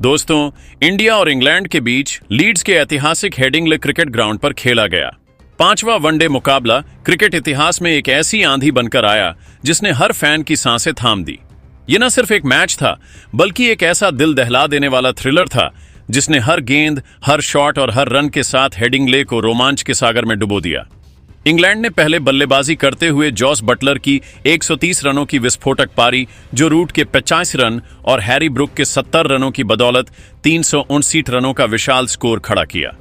दोस्तों, इंडिया और इंग्लैंड के बीच लीड्स के ऐतिहासिक हेडिंग्ले क्रिकेट ग्राउंड पर खेला गया 5वां वनडे मुकाबला क्रिकेट इतिहास में एक ऐसी आंधी बनकर आया जिसने हर फैन की सांसें थाम दी। यह न सिर्फ एक मैच था, बल्कि एक ऐसा दिल दहला देने वाला थ्रिलर था जिसने हर गेंद, हर शॉट और हर रन के साथ हेडिंग्ले को रोमांच के सागर में डुबो दिया। इंग्लैंड ने पहले बल्लेबाजी करते हुए जॉस बटलर की 130 रनों की विस्फोटक पारी, जो रूट के 85 रन और हैरी ब्रुक के 70 रनों की बदौलत 359 रनों का विशाल स्कोर खड़ा किया।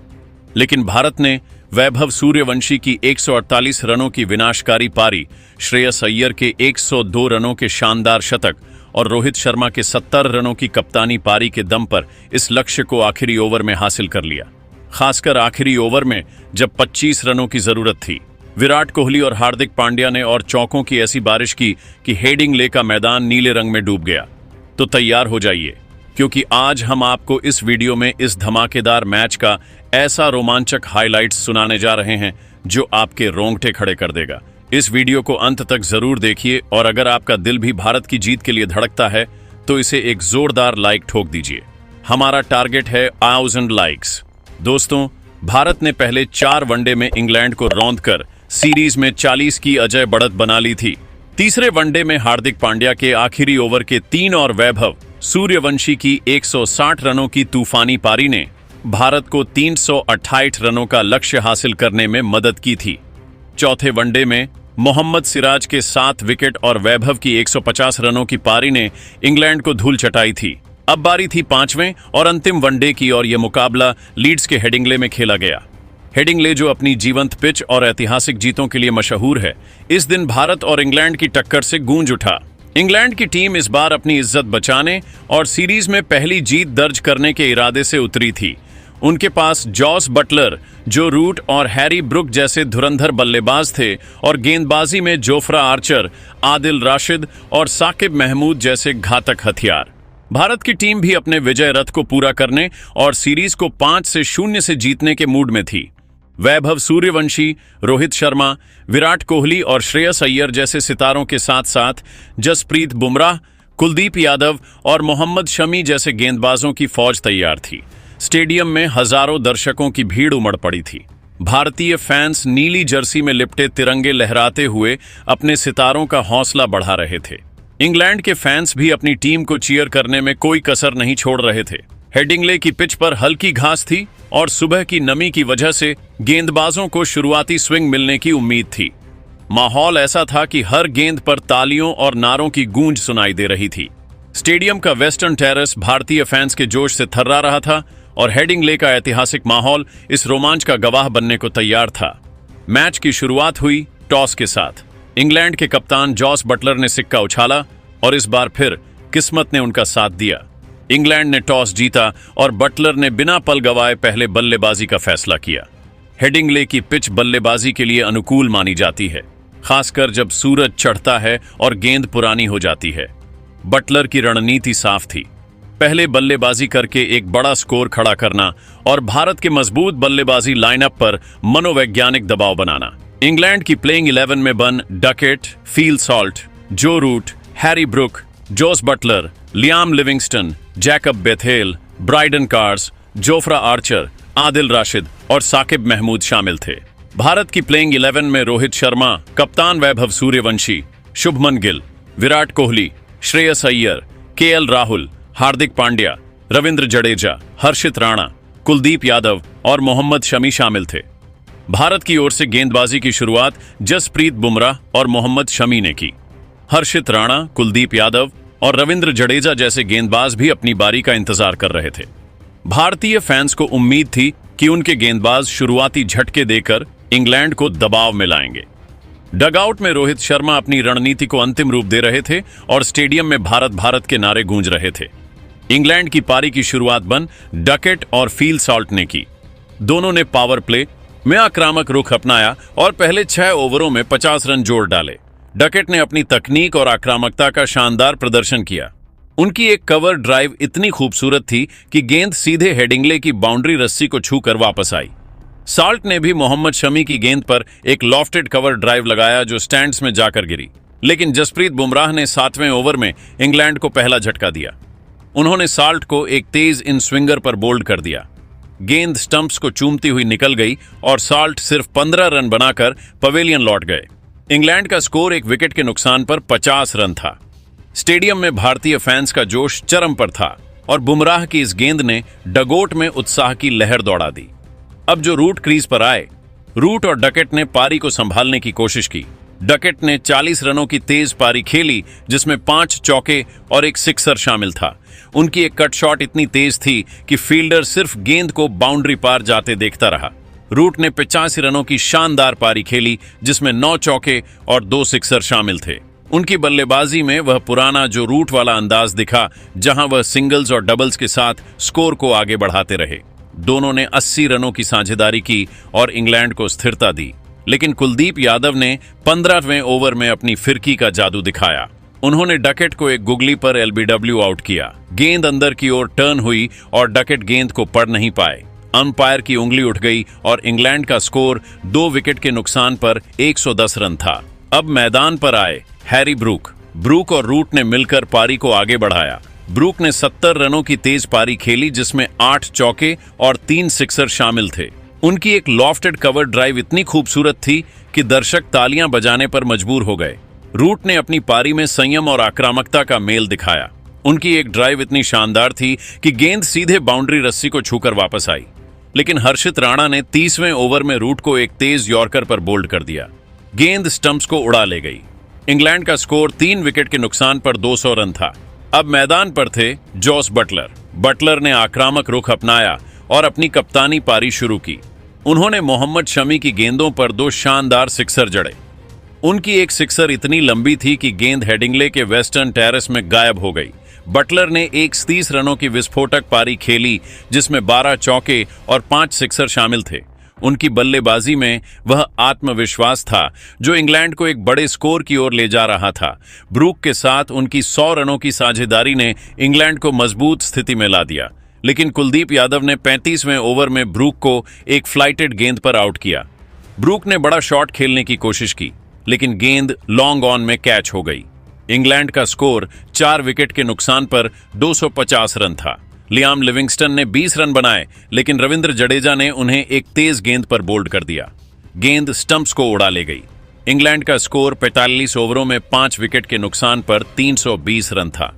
लेकिन भारत ने वैभव सूर्यवंशी की 148 रनों की विनाशकारी पारी, श्रेयस अय्यर के 102 रनों के शानदार शतक और रोहित शर्मा के 70 रनों की कप्तानी पारी के दम पर इस लक्ष्य को आखिरी ओवर में हासिल कर लिया। खासकर आखिरी ओवर में जब 25 रनों की जरूरत थी, विराट कोहली और हार्दिक पांड्या ने और चौकों की ऐसी बारिश की कि हेडिंग्ले का मैदान नीले रंग में डूब गया। तो तैयार हो जाइए, क्योंकि आज हम आपको इस वीडियो में इस धमाकेदार मैच का ऐसा रोमांचक हाइलाइट्स सुनाने जा रहे हैं जो आपके रोंगटे खड़े कर देगा। इस वीडियो को अंत तक जरूर देखिए और अगर आपका दिल भी भारत की जीत के लिए धड़कता है तो इसे एक जोरदार लाइक ठोक दीजिए। हमारा टारगेट है 1000 लाइक्स। दोस्तों, भारत ने पहले 4 वनडे में इंग्लैंड को रौंदकर सीरीज में 40 की अजय बढ़त बना ली थी। तीसरे वनडे में हार्दिक पांड्या के आखिरी ओवर के 3 और वैभव सूर्यवंशी की 160 रनों की तूफानी पारी ने भारत को 328 रनों का लक्ष्य हासिल करने में मदद की थी। चौथे वनडे में मोहम्मद सिराज के 7 विकेट और वैभव की 150 रनों की पारी ने इंग्लैंड को धूल चटाई थी। अब बारी थी 5वें और अंतिम वनडे की और यह मुकाबला लीड्स के हेडिंग्ले में खेला गया। हेडिंग्ले, जो अपनी जीवंत पिच और ऐतिहासिक जीतों के लिए मशहूर है, इस दिन भारत और इंग्लैंड की टक्कर से गूंज उठा। इंग्लैंड की टीम इस बार अपनी इज्जत बचाने और सीरीज में पहली जीत दर्ज करने के इरादे से उतरी थी। उनके पास जॉस बटलर, जो रूट और हैरी ब्रुक जैसे धुरंधर बल्लेबाज थे, और गेंदबाजी में जोफ्रा आर्चर, आदिल राशिद और साकिब महमूद जैसे घातक हथियार। भारत की टीम भी अपने विजय रथ को पूरा करने और सीरीज को 5-0 से जीतने के मूड में थी। वैभव सूर्यवंशी, रोहित शर्मा, विराट कोहली और श्रेयस अय्यर जैसे सितारों के साथ साथ जसप्रीत बुमराह, कुलदीप यादव और मोहम्मद शमी जैसे गेंदबाजों की फौज तैयार थी। स्टेडियम में हजारों दर्शकों की भीड़ उमड़ पड़ी थी। भारतीय फैंस नीली जर्सी में लिपटे तिरंगे लहराते हुए अपने सितारों का हौसला बढ़ा रहे थे। इंग्लैंड के फैंस भी अपनी टीम को चीयर करने में कोई कसर नहीं छोड़ रहे थे। हेडिंग्ले की पिच पर हल्की घास थी और सुबह की नमी की वजह से गेंदबाजों को शुरुआती स्विंग मिलने की उम्मीद थी। माहौल ऐसा था कि हर गेंद पर तालियों और नारों की गूंज सुनाई दे रही थी। स्टेडियम का वेस्टर्न टेरेस भारतीय फैंस के जोश से थर्रा रहा था और हेडिंग्ले का ऐतिहासिक माहौल इस रोमांच का गवाह बनने को तैयार था। मैच की शुरुआत हुई टॉस के साथ। इंग्लैंड के कप्तान जॉस बटलर ने सिक्का उछाला और इस बार फिर किस्मत ने उनका साथ दिया। इंग्लैंड ने टॉस जीता और बटलर ने बिना पल गवाए पहले बल्लेबाजी का फैसला किया। हेडिंग्ले की पिच बल्लेबाजी के लिए अनुकूल मानी जाती है, खासकर जब सूरज चढ़ता है और गेंद पुरानी हो जाती है। बटलर की रणनीति साफ थी, पहले बल्लेबाजी करके एक बड़ा स्कोर खड़ा करना और भारत के मजबूत बल्लेबाजी लाइनअप पर मनोवैज्ञानिक दबाव बनाना। इंग्लैंड की प्लेइंग 11 में Ben Duckett, Phil Salt, Joe Root, Harry Brook, Jos Buttler, Liam Livingstone, Jacob Bethell, Brydon Carse, Jofra Archer, Adil Rashid और साकिब महमूद शामिल थे। भारत की प्लेइंग 11 में रोहित शर्मा, कप्तान वैभव सूर्यवंशी, शुभमन गिल, विराट कोहली, श्रेयस अय्यर, केएल राहुल, हार्दिक पांड्या, रविंद्र जडेजा, हर्षित राणा, कुलदीप यादव और मोहम्मद शमी शामिल थे। भारत की ओर से गेंदबाजी की शुरुआत जसप्रीत बुमराह और मोहम्मद शमी ने की। हर्षित राणा, कुलदीप यादव और रविंद्र जडेजा जैसे गेंदबाज भी अपनी बारी का इंतजार कर रहे थे। भारतीय फैंस को उम्मीद थी कि उनके गेंदबाज शुरुआती झटके देकर इंग्लैंड को दबाव में लाएंगे। डगआउट में रोहित शर्मा अपनी रणनीति को अंतिम रूप दे रहे थे और स्टेडियम में भारत भारत के नारे गूंज रहे थे। इंग्लैंड की पारी की शुरुआत बन डकेट और फील सॉल्ट ने की। दोनों ने पावर प्ले में आक्रामक रुख अपनाया और पहले 6 ओवरों में 50 रन जोड़ डाले। डकेट ने अपनी तकनीक और आक्रामकता का शानदार प्रदर्शन किया। उनकी एक कवर ड्राइव इतनी खूबसूरत थी कि गेंद सीधे हेडिंग्ले की बाउंड्री रस्सी को छूकर वापस आई। सॉल्ट ने भी मोहम्मद शमी की गेंद पर एक लॉफ्टेड कवर ड्राइव लगाया जो स्टैंड्स में जाकर गिरी, लेकिन जसप्रीत बुमराह ने 7वें ओवर में इंग्लैंड को पहला झटका दिया। उन्होंने साल्ट को एक तेज इन स्विंगर पर बोल्ड कर दिया। गेंद स्टंप्स को चूमती हुई निकल गई और साल्ट सिर्फ 15 रन बनाकर पवेलियन लौट गए। इंग्लैंड का स्कोर एक विकेट के नुकसान पर 50 रन था। स्टेडियम में भारतीय फैंस का जोश चरम पर था और बुमराह की इस गेंद ने डगोट में उत्साह की लहर दौड़ा दी। अब जो रूट क्रीज पर आए, रूट और डकेट ने पारी को संभालने की कोशिश की। डकेट ने 40 रनों की तेज पारी खेली जिसमें 5 चौके और एक सिक्सर शामिल था। उनकी एक कट शॉट इतनी तेज थी कि फील्डर सिर्फ गेंद को बाउंड्री पार जाते देखता रहा। रूट ने 85 रनों की शानदार पारी खेली जिसमें 9 चौके और 2 सिक्सर शामिल थे। उनकी बल्लेबाजी में वह पुराना जो रूट वाला अंदाज दिखा, जहां वह सिंगल्स और डबल्स के साथ स्कोर को आगे बढ़ाते रहे। दोनों ने 80 रनों की साझेदारी की और इंग्लैंड को स्थिरता दी, लेकिन कुलदीप यादव ने 15वें ओवर में अपनी फिरकी का जादू दिखाया। उन्होंने डकेट को एक गुगली पर एलबीडब्ल्यू आउट किया। गेंद अंदर की ओर टर्न हुई और डकेट गेंद को पढ़ नहीं पाए। अंपायर की उंगली उठ गई और इंग्लैंड का स्कोर 2 विकेट के नुकसान पर 110 रन था। अब मैदान पर आए हैरी ब्रूक और रूट ने मिलकर पारी को आगे बढ़ाया। ब्रूक ने 70 रनों की तेज पारी खेली जिसमें 8 चौके और 3 सिक्सर शामिल थे। उनकी एक लॉफ्टेड कवर ड्राइव इतनी खूबसूरत थी कि दर्शक तालियां बजाने पर मजबूर हो गए। रूट ने अपनी पारी में संयम और आक्रामकता का मेल दिखाया। उनकी एक ड्राइव इतनी शानदार थी कि गेंद सीधे बाउंड्री रस्सी को छूकर वापस आई, लेकिन हर्षित राणा ने 30वें ओवर में रूट को एक तेज यॉर्कर पर बोल्ड कर दिया। गेंद स्टंप्स को उड़ा ले गई। इंग्लैंड का स्कोर 3 विकेट के नुकसान पर 200 रन था। अब मैदान पर थे जॉस बटलर ने आक्रामक रुख अपनाया और अपनी कप्तानी पारी शुरू की। उन्होंने मोहम्मद शमी की गेंदों पर 2 शानदार सिक्सर जड़े। उनकी एक सिक्सर इतनी लंबी थी कि गेंद हेडिंगले के वेस्टर्न टेरेस में गायब हो गई। बटलर ने 130 रनों की विस्फोटक पारी खेली जिसमें 12 चौके और 5 सिक्सर शामिल थे। उनकी बल्लेबाजी में वह आत्मविश्वास था जो इंग्लैंड को एक बड़े स्कोर की ओर ले जा रहा था। ब्रूक के साथ उनकी 100 रनों की साझेदारी ने इंग्लैंड को मजबूत स्थिति में ला दिया, लेकिन कुलदीप यादव ने 35वें ओवर में ब्रूक को एक फ्लाइटेड गेंद पर आउट किया। ब्रूक ने बड़ा शॉट खेलने की कोशिश की, लेकिन गेंद लॉन्ग ऑन में कैच हो गई। इंग्लैंड का स्कोर 4 विकेट के नुकसान पर 250 रन था। लियाम लिविंगस्टन ने 20 रन बनाए, लेकिन रविंद्र जडेजा ने उन्हें एक तेज गेंद पर बोल्ड कर दिया। गेंद स्टंप्स को उड़ा ले गई। इंग्लैंड का स्कोर 45 ओवरों में 5 विकेट के नुकसान पर 320 रन था।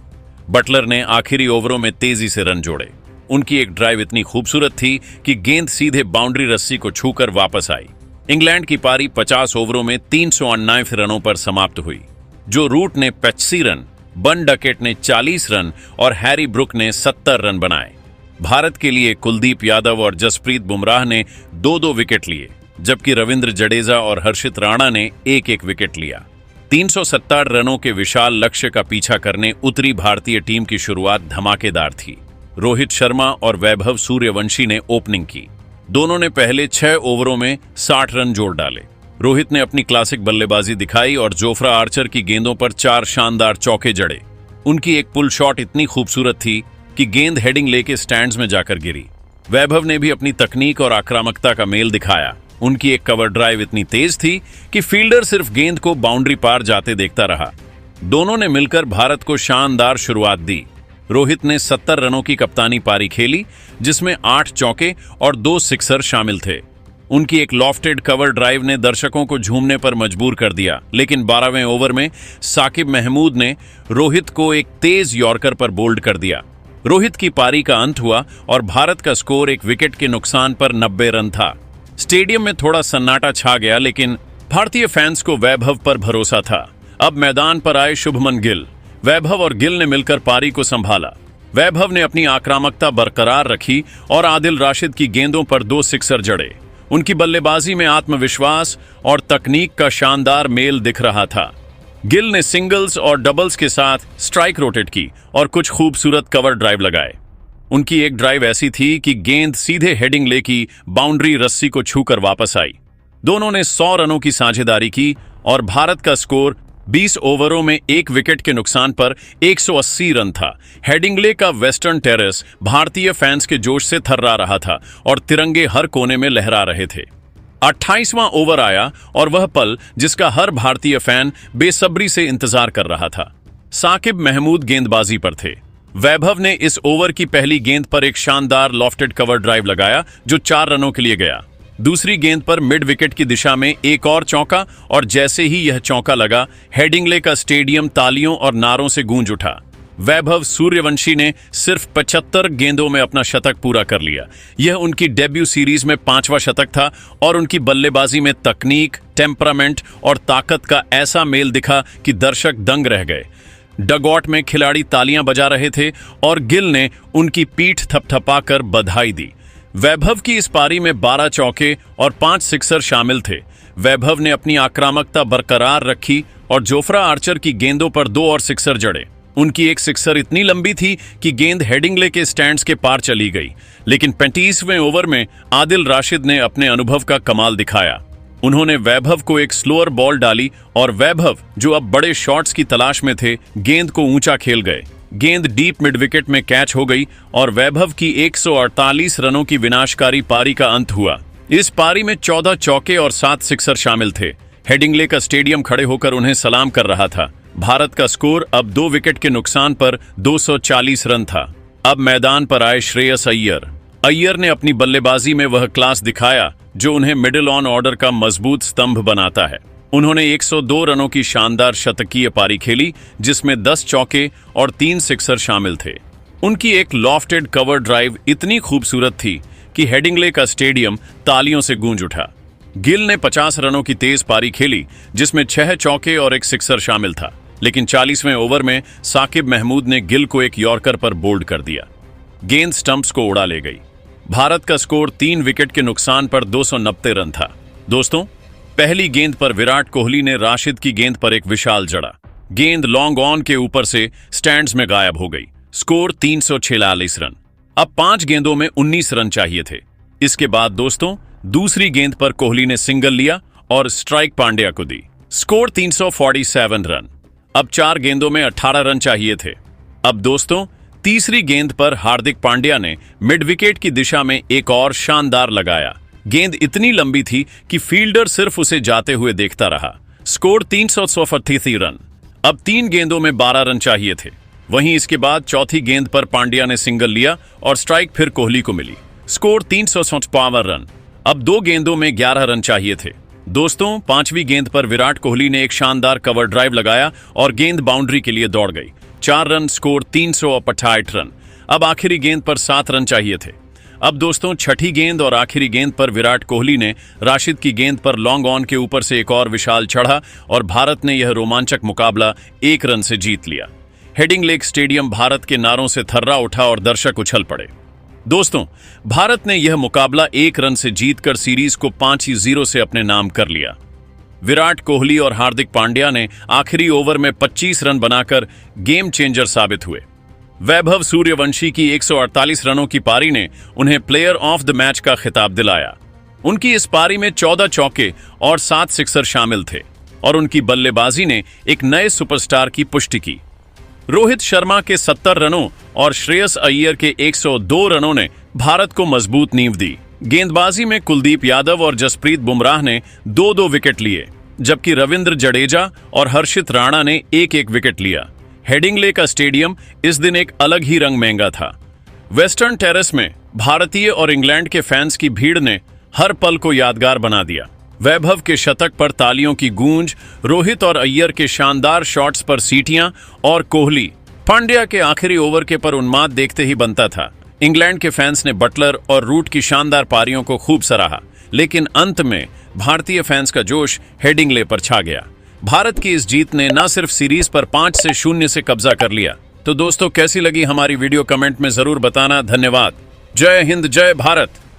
बटलर ने आखिरी ओवरों में तेजी से रन जोड़े। उनकी एक ड्राइव इतनी खूबसूरत थी कि गेंद सीधे बाउंड्री रस्सी को छूकर वापस आई। इंग्लैंड की पारी 50 ओवरों में 398 रनों पर समाप्त हुई। जो रूट ने 85 रन, बन डकेट ने 40 रन और हैरी ब्रूक ने 70 रन बनाए। भारत के लिए कुलदीप यादव और जसप्रीत बुमराह ने 2-2 विकेट लिए, जबकि रविंद्र जडेजा और हर्षित राणा ने 1-1 विकेट लिया। 370 रनों के विशाल लक्ष्य का पीछा करने उतरी भारतीय टीम की शुरुआत धमाकेदार थी। रोहित शर्मा और वैभव सूर्यवंशी ने ओपनिंग की। दोनों ने पहले 6 ओवरों में 60 रन जोड़ डाले। रोहित ने अपनी क्लासिक बल्लेबाजी दिखाई और जोफ्रा आर्चर की गेंदों पर 4 शानदार चौके जड़े। उनकी एक पुल शॉट इतनी खूबसूरत थी कि गेंद हेडिंग लेके स्टैंड्स में जाकर गिरी। वैभव ने भी अपनी तकनीक और आक्रामकता का मेल दिखाया। उनकी एक कवर ड्राइव इतनी तेज थी कि फील्डर सिर्फ गेंद को बाउंड्री पार जाते देखता रहा। दोनों ने मिलकर भारत को शानदार शुरुआत दी। रोहित ने 70 रनों की कप्तानी पारी खेली जिसमें 8 चौके और 2 सिक्सर शामिल थे। उनकी एक लॉफ्टेड कवर ड्राइव ने दर्शकों को झूमने पर मजबूर कर दिया, लेकिन 12वें ओवर में साकिब महमूद ने रोहित को एक तेज यॉर्कर पर बोल्ड कर दिया। रोहित की पारी का अंत हुआ और भारत का स्कोर 1 विकेट के नुकसान पर 90 रन था। स्टेडियम में थोड़ा सन्नाटा छा गया, लेकिन भारतीय फैंस को वैभव पर भरोसा था। अब मैदान पर आए शुभमन गिल। वैभव और गिल ने मिलकर पारी को संभाला। वैभव ने अपनी आक्रामकता बरकरार रखी और आदिल राशिद की गेंदों पर 2 सिक्सर जड़े। उनकी बल्लेबाजी में आत्मविश्वास और तकनीक का शानदार मेल दिख रहा था। गिल ने सिंगल्स और डबल्स के साथ स्ट्राइक रोटेट की और कुछ खूबसूरत कवर ड्राइव लगाए। उनकी एक ड्राइव ऐसी थी कि गेंद सीधे हेडिंग ले की बाउंड्री रस्सी को छूकर वापस आई। दोनों ने 100 रनों की साझेदारी की और भारत का स्कोर 20 ओवरों में 1 विकेट के नुकसान पर 180 रन था। हेडिंगले का वेस्टर्न टेरेस भारतीय फैंस के जोश से थर्रा रहा था और तिरंगे हर कोने में लहरा रहे थे। 28वां ओवर आया और वह पल जिसका हर भारतीय फैन बेसब्री से इंतजार कर रहा था। साकिब महमूद गेंदबाजी पर थे। वैभव ने इस ओवर की पहली गेंद पर एक शानदार लॉफ्टेड कवर ड्राइव लगाया जो 4 रनों के लिए गया। दूसरी गेंद पर मिड विकेट की दिशा में एक और चौका, और जैसे ही यह चौका लगा, हेडिंग्ले का स्टेडियम तालियों और नारों से गूंज उठा। वैभव सूर्यवंशी ने सिर्फ 75 गेंदों में अपना शतक पूरा कर लिया। यह उनकी डेब्यू सीरीज में 5वां शतक था और उनकी बल्लेबाजी में तकनीक, टेम्परामेंट और ताकत का ऐसा मेल दिखा कि दर्शक दंग रह गए। डगआउट में खिलाड़ी तालियां बजा रहे थे और गिल ने उनकी पीठ थपथपाकर बधाई दी। वैभव की इस पारी में 12 चौके और 5 सिक्सर शामिल थे। वैभव ने अपनी आक्रामकता बरकरार रखी और जोफ्रा आर्चर की गेंदों पर 2 और सिक्सर जड़े। उनकी एक सिक्सर इतनी लंबी थी कि गेंद हेडिंग्ले के स्टैंड्स के पार चली गई, लेकिन 35वें ओवर में आदिल राशिद ने अपने अनुभव का कमाल दिखाया। उन्होंने वैभव को एक स्लोअर बॉल डाली और वैभव, जो अब बड़े शॉट्स की तलाश में थे, गेंद को ऊंचा खेल गए। गेंद डीप मिड विकेट में कैच हो गई और वैभव की 148 रनों की विनाशकारी पारी का अंत हुआ। इस पारी में 14 चौके और 7 सिक्सर शामिल थे। हेडिंग्ले का स्टेडियम खड़े होकर उन्हें सलाम कर रहा था। भारत का स्कोर अब 2 विकेट के नुकसान पर 240 रन था। अब मैदान पर आए श्रेयस अय्यर। अय्यर ने अपनी बल्लेबाजी में वह क्लास दिखाया जो उन्हें मिडिल ऑन ऑर्डर का मजबूत स्तंभ बनाता है। उन्होंने 102 रनों की शानदार शतकीय पारी खेली, जिसमें 10 चौके और 3 सिक्सर शामिल थे। उनकी एक लॉफ्टेड कवर ड्राइव इतनी खूबसूरत थी कि हेडिंग्ले का स्टेडियम तालियों से गूंज उठा। गिल ने 50 रनों की तेज पारी खेली, जिसमें 6 चौके और 1 सिक्सर शामिल था, लेकिन 40वें ओवर में साकिब महमूद ने गिल को एक यॉर्कर पर बोल्ड कर दिया। गेंद स्टंप्स को उड़ा ले गई। भारत का स्कोर 3 विकेट के नुकसान पर 290 रन था। दोस्तों, पहली गेंद पर विराट कोहली ने राशिद की गेंद पर एक विशाल जड़ा। गेंद लॉन्ग ऑन के ऊपर से स्टैंड्स में गायब हो गई। Score 346 run. अब 5 गेंदों में 19 रन चाहिए थे। इसके बाद दोस्तों, दूसरी गेंद पर कोहली ने सिंगल लिया और स्ट्राइक पांड्या को दी। Score 347 run. अब 4 गेंदों में 18 रन चाहिए थे। अब दोस्तों, तीसरी गेंद पर हार्दिक पांड्या ने मिड विकेट की दिशा में एक और शानदार लगाया। गेंद इतनी लंबी थी कि फील्डर सिर्फ उसे जाते हुए देखता रहा। Score 334 run. अब 3 गेंदों में 12 रन चाहिए थे। वहीं इसके बाद चौथी गेंद पर पांड्या ने सिंगल लिया और स्ट्राइक फिर कोहली को मिली। Score 357 run. अब 2 गेंदों में 11 रन चाहिए थे। दोस्तों, 5वीं गेंद पर विराट कोहली ने एक शानदार कवर ड्राइव लगाया और गेंद बाउंड्री के लिए दौड़ गई। 4 रन। Score 368 run. अब आखिरी गेंद पर 7 रन चाहिए थे। अब दोस्तों, छठी गेंद और आखिरी गेंद पर विराट कोहली ने राशिद की गेंद पर लॉन्ग ऑन के ऊपर से एक और विशाल चढ़ा और भारत ने यह रोमांचक मुकाबला 1 रन से जीत लिया। हेडिंग्ले स्टेडियम भारत के नारों से थर्रा उठा और दर्शक उछल पड़े। दोस्तों, भारत ने यह मुकाबला 1 रन से जीतकर सीरीज को 5-0 से अपने नाम कर लिया। विराट कोहली और हार्दिक पांड्या ने आखिरी ओवर में 25 रन बनाकर गेम चेंजर साबित हुए। वैभव सूर्यवंशी की 148 रनों की पारी ने उन्हें प्लेयर ऑफ द मैच का खिताब दिलाया। उनकी इस पारी में 14 चौके और 7 सिक्सर शामिल थे और उनकी बल्लेबाजी ने एक नए सुपरस्टार की पुष्टि की। रोहित शर्मा के 70 रनों और श्रेयस अय्यर के 102 रनों ने भारत को मजबूत नींव दी। गेंदबाजी में कुलदीप यादव और जसप्रीत बुमराह ने 2-2 विकेट लिए, जबकि रविंद्र जडेजा और हर्षित राणा ने 1-1 विकेट लिया। हेडिंग्ले का स्टेडियम इस दिन एक अलग ही रंग महंगा था। वेस्टर्न टेरेस में भारतीय और इंग्लैंड के फैंस की भीड़ ने हर पल को यादगार बना दिया। वैभव के शतक पर तालियों की गूंज, रोहित और अय्यर के शानदार शॉट्स पर सीटियां और कोहली पांड्या के आखिरी ओवर के पर उन्माद देखते ही बनता था। इंग्लैंड के फैंस ने बटलर और रूट की शानदार पारियों को खूब सराहा, लेकिन अंत में भारतीय फैंस का जोश हेडिंग्ले पर छा गया। भारत की इस जीत ने न सिर्फ सीरीज पर 5-0 से कब्जा कर लिया। तो दोस्तों, कैसी लगी हमारी वीडियो कमेंट में जरूर बताना। धन्यवाद। जय हिंद, जय भारत।